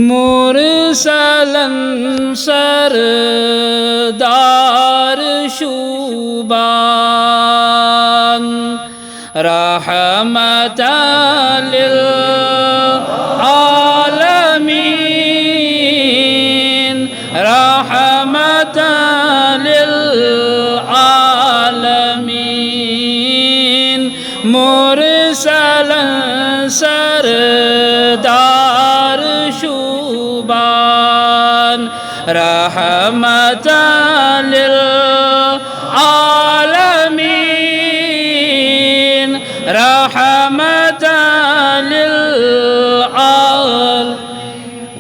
मुरसलन सरदार शुबान रहमतल लिल आलमीन रहमतल लिल आलमीन मुरसलन सरदार शुबान रहमतल लिल आलमीन रहमतल लिल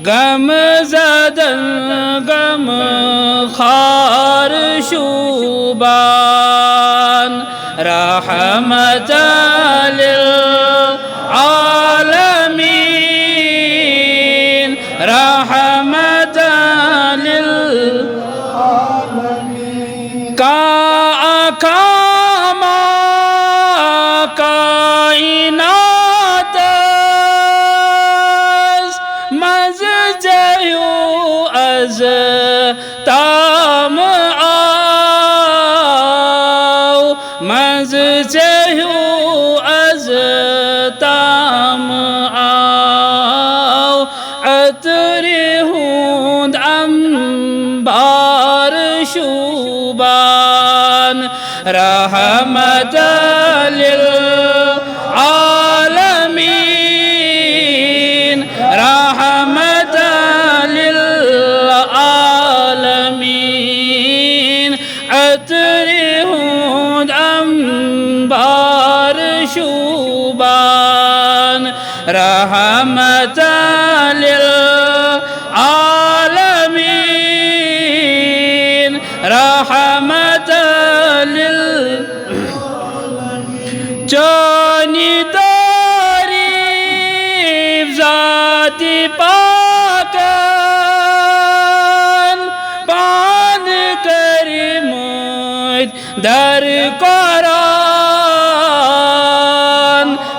गम ज़दन गम खार शुबान रहमतल लिल आलमीन रहमतल लिल कामा काइनात मज जयू अज ताम आओ मज जयू अज ताम आओ अतरे हूंद अंबार शुबान रहमतल लिल आलमीन रहमतल लिल आलमीन अतरे हूंद अंबार शुबान रहमतल लिल आलमीन रहमतल लिल जानी तारीफ ज़ाती पाकन पान करी मुझ दर कुरान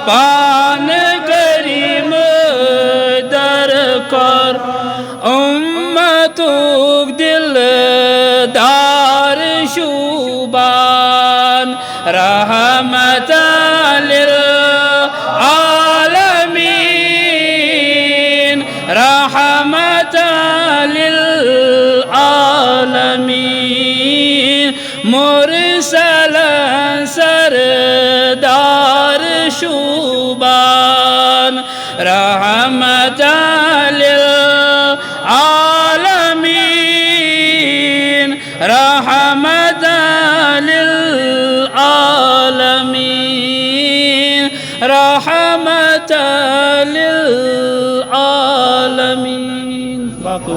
पान करी मुझ दर कर उम्मतुक दिलदार शुबान रहमतल लिल आलमीन रहमतल लिल आलमीन मुरसलन सरदार शुबान रहमतल लिल आलमीन रहमतल लिल आलमीन रहमतल लिल आलमीन। बाकी